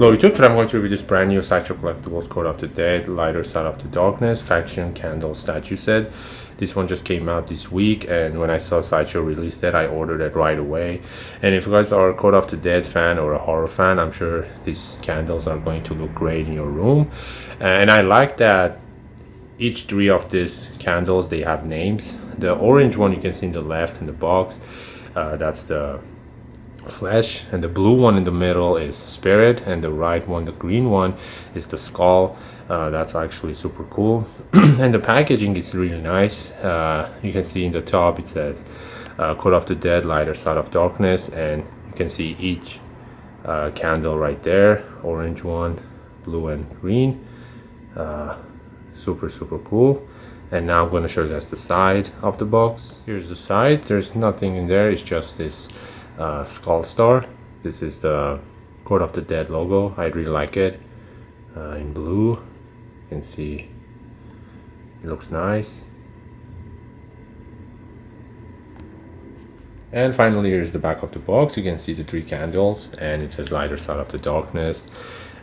Hello YouTube, today I'm going to review this brand new Sideshow Collectibles Code of the Dead, Lighter Side of the Darkness, Faction Candle Statue Set. This one just came out this week, and when I saw Sideshow release that, I ordered it right away. And if you guys are a Code of the Dead fan or a horror fan, I'm sure these candles are going to look great in your room. And I like that each three of these candles, they have names. The orange one you can see in the left in the box, that's the flesh, and the blue one in the middle is spirit, and the right one, the green one, is the skull. That's actually super cool. And the packaging is really nice. You can see in the top it says Code of the Dead, Lighter Side of Darkness, and you can see each candle right there, orange one, blue and green. Super cool. And now I'm going to show you guys the side of the box. Here's the side. There's nothing in there, it's just this skull star. This is the Code of the Dead logo. I really like it in blue. You can see it looks nice. And finally, here's the back of the box. You can see the three candles, and it says Lighter Side of the Darkness,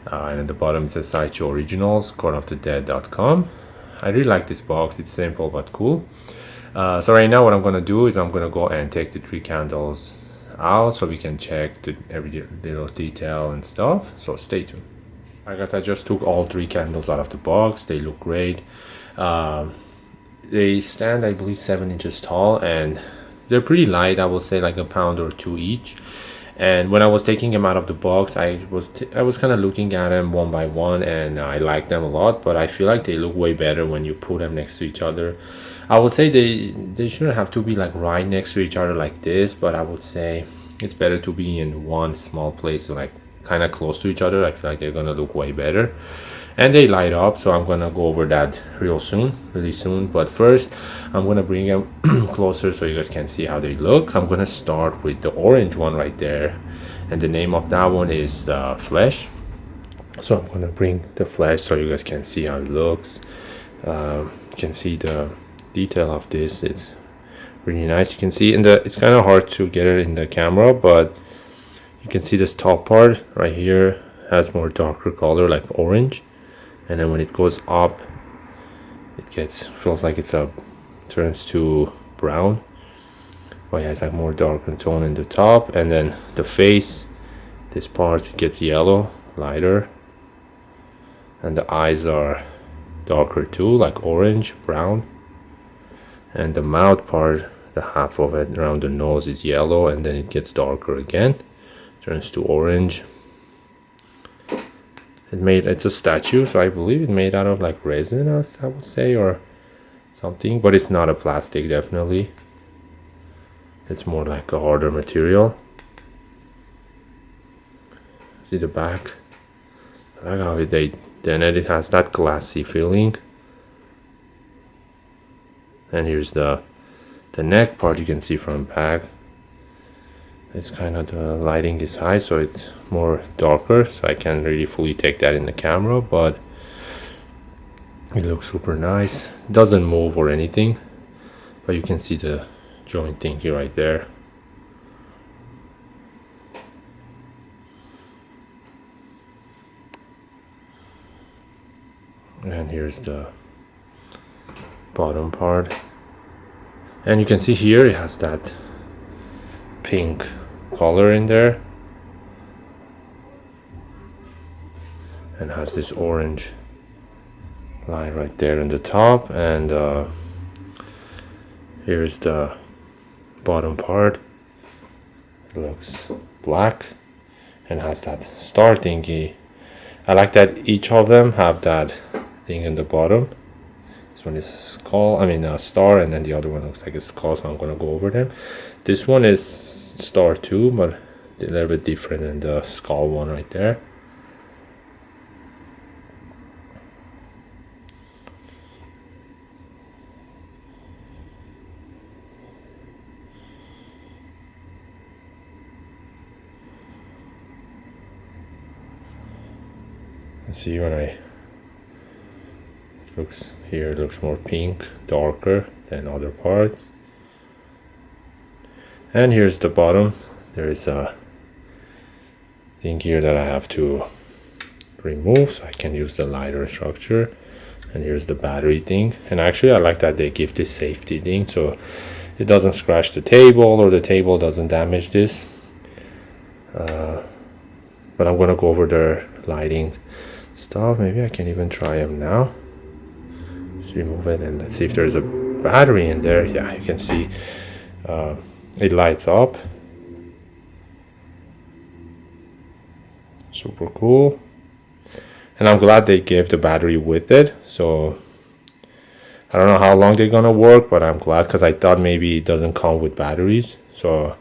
and at the bottom it says Sideshow Originals, codeofthedead.com. I really like this box. It's simple but cool. So right now what I'm gonna do is I'm gonna go and take the three candles out so we can check every little detail and stuff, so stay tuned. Alright guys, I just took all three candles out of the box. They look great. They stand, I believe, 7 inches tall, and they're pretty light. I would say like a pound or two each. And when I was taking them out of the box, I was kind of looking at them one by one, and I like them a lot, but I feel like they look way better when you put them next to each other. I would say they shouldn't have to be like right next to each other like this, but I would say it's better to be in one small place, like kind of close to each other. I feel like they're gonna look way better, and they light up, so I'm gonna go over that really soon. But first I'm gonna bring them closer so you guys can see how they look. I'm gonna start with the orange one right there, and the name of that one is Flesh. So I'm gonna bring the flesh so you guys can see how it looks. You can see the detail of this. It's really nice. You can see it's kind of hard to get it in the camera, but you can see this top part right here has more darker color, like orange, and then when it goes up it feels like turns to brown. Oh yeah, it's like more darker tone in the top, and then the face, this part gets yellow, lighter, and the eyes are darker too, like orange brown, and the mouth part, the half of it around the nose, is yellow, and then it gets darker again, turns to orange. It's a statue, so I believe it's made out of like resin, I would say, or something, but it's not a plastic, definitely. It's more like a harder material. See the back? I like how it has that glassy feeling. And here's the neck part. You can see from back. It's kind of, the lighting is high, so it's more darker, so I can't really fully take that in the camera, but it looks super nice. It doesn't move or anything, but you can see the joint thingy right there. And here's the bottom part, and you can see here it has that pink color in there, and has this orange line right there in the top, and here's the bottom part. It looks black and has that star thingy. I like that each of them have that thing in the bottom. This one is a star, and then the other one looks like a skull, so I'm gonna go over them. This one is star too, but a little bit different than the skull one right there. See, it looks more pink, darker than other parts. And here's the bottom. There is a thing here that I have to remove, so I can use the lighter structure. And here's the battery thing, and actually I like that they give this safety thing so it doesn't scratch the table or the table doesn't damage this. But I'm gonna go over their lighting stuff. Maybe I can even try them now. Just remove it and let's see if there's a battery in there. Yeah, you can see it lights up. Super cool. And I'm glad they gave the battery with it. So I don't know how long they're gonna work, but I'm glad, because I thought maybe it doesn't come with batteries. So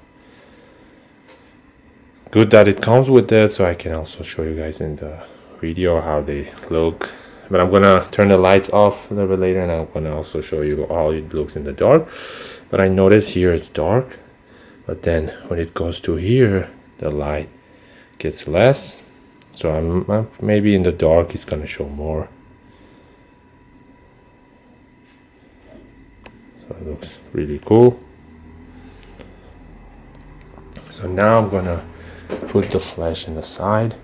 good that it comes with it, so I can also show you guys in the video how they look. But I'm gonna turn the lights off a little bit later, and I'm gonna also show you how it looks in the dark. But I notice here it's dark, but then when it goes to here, the light gets less. So I'm maybe in the dark it's gonna show more. So it looks really cool. So now I'm gonna put the flesh in the side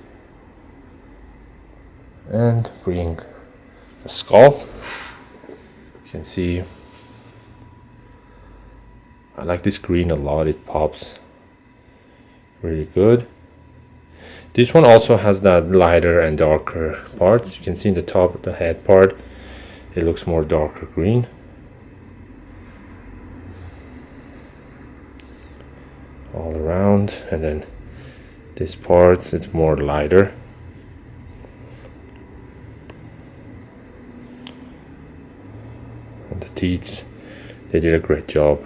and bring the skull. You can see I like this green a lot, it pops really good. This one also has that lighter and darker parts. You can see in the top of the head part, it looks more darker green. All around, and then this part, it's more lighter. And the teeth, they did a great job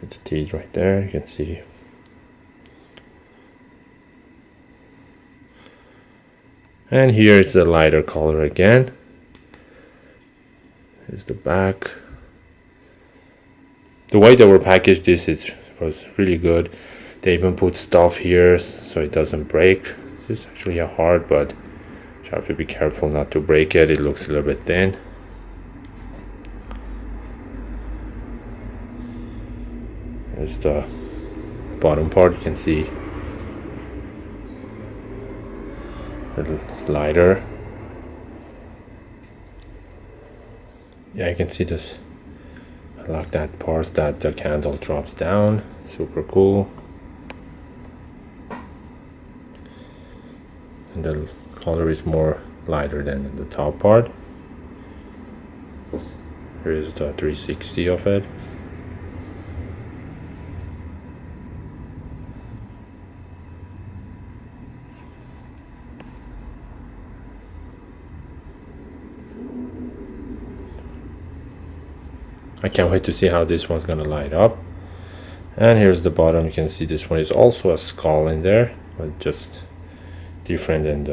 with the teeth right there, you can see. And here is the lighter color again. Here's the back. The way they were packaged, this was really good. They even put stuff here so it doesn't break. This is actually hard, but you have to be careful not to break it. It looks a little bit thin. Here's the bottom part, you can see little slider. Yeah, you can see this. I like that part that the candle drops down. Super cool. And the color is more lighter than the top part. Here is the 360 of it. I can't wait to see how this one's gonna light up. And here's the bottom. You can see this one is also a skull in there, but just different than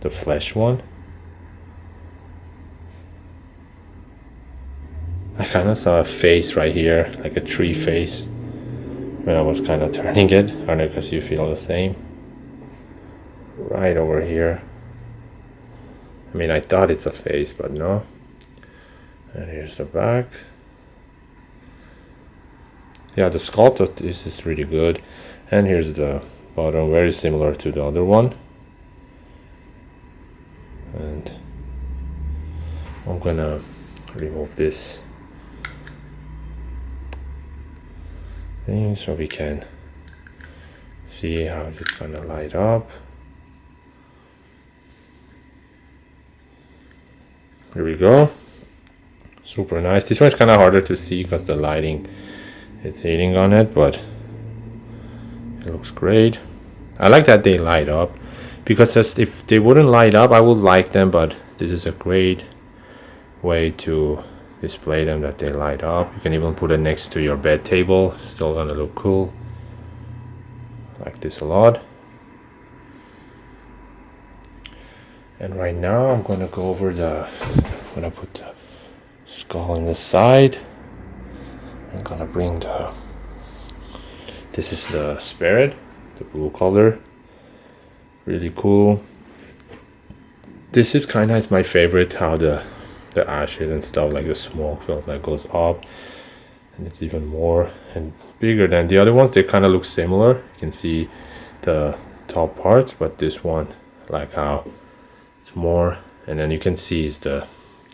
the flesh one. I kind of saw a face right here, like a tree face, when I was kind of turning it. I don't know because you feel the same. Right over here. I mean, I thought it's a face, but no. And here's the back. Yeah, the sculpt of this is really good. And here's the bottom, very similar to the other one. And I'm gonna remove this thing so we can see how it's gonna light up. Here we go. Super nice. This one's kind of harder to see because the lighting it's hitting on it, but it looks great. I like that they light up, because just if they wouldn't light up I would like them, but this is a great way to display them, that they light up. You can even put it next to your bed table, still gonna look cool. I like this a lot. And right now I'm gonna go over I'm gonna put the skull on the side. I'm gonna bring this is the spirit, the blue color, really cool. This is kind of, it's my favorite, how the ashes and stuff, like the smoke feels like goes up, and it's even more and bigger than the other ones. They kind of look similar, you can see the top parts, but this one like how it's more, and then you can see is the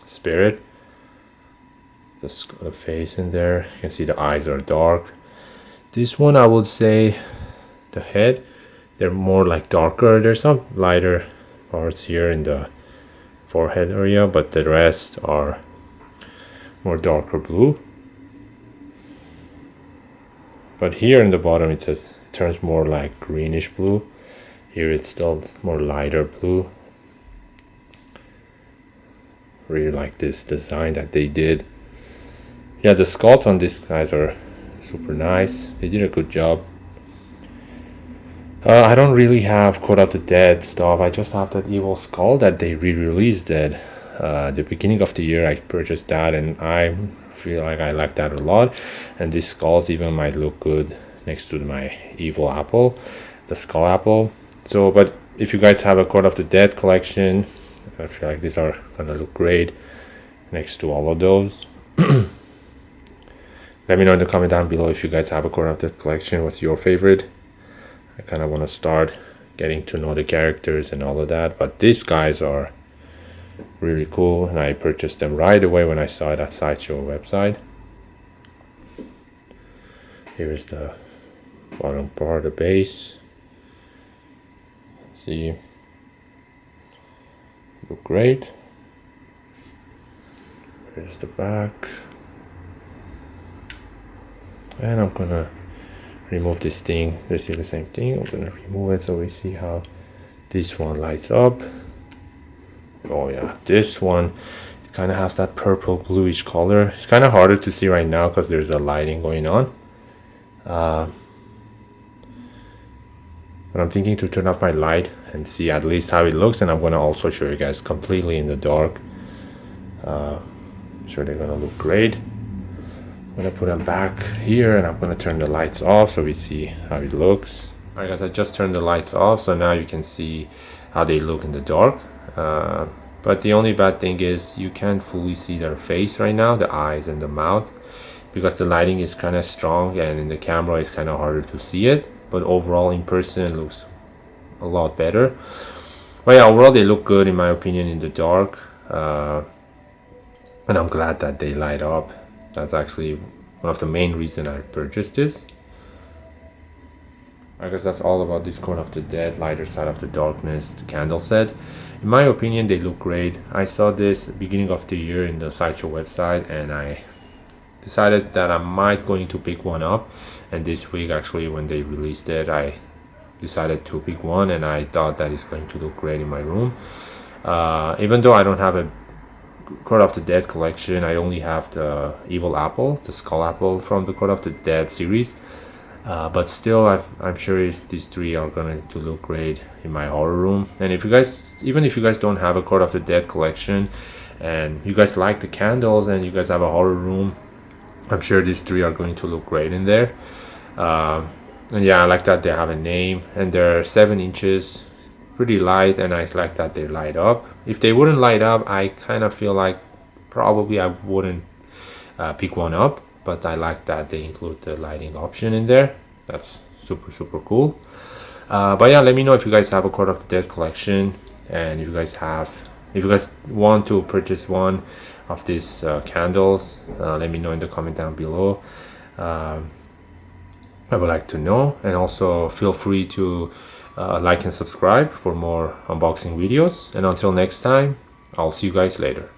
spirit, the face in there. You can see the eyes are dark. This one I would say the head, they're more like darker. There's some lighter parts here in the forehead area, but the rest are more darker blue. But here in the bottom it says it turns more like greenish blue. Here it's still more lighter blue. Really like this design that they did. Yeah, the sculpt on these guys are super nice. They did a good job. I don't really have Court of the Dead stuff. I just have that Evil Skull that they re-released it. The beginning of the year I purchased that, and I feel like I like that a lot. And these skulls even might look good next to my Evil Apple, the Skull Apple. So, but if you guys have a Court of the Dead collection, I feel like these are gonna look great next to all of those. Let me know in the comment down below if you guys have a Court of the Dead collection. What's your favorite? I kind of want to start getting to know the characters and all of that, but these guys are really cool, and I purchased them right away when I saw it at Sideshow website. Here's the bottom part, the base. See, look great. Here's the back, and I'm gonna remove this thing. They see the same thing. I'm gonna remove it so we see how this one lights up. Oh yeah, this one, it kind of has that purple bluish color. It's kind of harder to see right now because there's a lighting going on. But I'm thinking to turn off my light and see at least how it looks, and I'm gonna also show you guys completely in the dark. Sure, they're gonna look great. I'm gonna put them back here, and I'm gonna turn the lights off so we see how it looks. Alright guys, I just turned the lights off, so now you can see how they look in the dark. But the only bad thing is you can't fully see their face right now, the eyes and the mouth, because the lighting is kind of strong, and in the camera it's kind of harder to see it. But overall in person it looks a lot better. But yeah, overall they look good in my opinion in the dark, and I'm glad that they light up. That's actually one of the main reasons I purchased this. I guess that's all about this Court of the Dead Lighter Side of the Darkness candle set. In my opinion, they look great. I saw this beginning of the year in the Sideshow website, and I decided that I might going to pick one up. And this week, actually, when they released it, I decided to pick one, and I thought that it's going to look great in my room. Even though I don't have a Court of the Dead collection, I only have the Evil Apple, the Skull Apple from the Court of the Dead series. But still, I'm sure these three are going to look great in my horror room. And if you guys, even if you guys don't have a Court of the Dead collection, and you guys like the candles and you guys have a horror room, I'm sure these three are going to look great in there. And yeah, I like that they have a name, and they're 7 inches, pretty light, and I like that they light up. If they wouldn't light up, I kind of feel like probably I wouldn't pick one up. But I like that they include the lighting option in there. That's super cool. But yeah, let me know if you guys have a Court of the Dead collection, and if you guys want to purchase one of these candles, let me know in the comment down below. I would like to know, and also feel free to like and subscribe for more unboxing videos. And until next time, I'll see you guys later.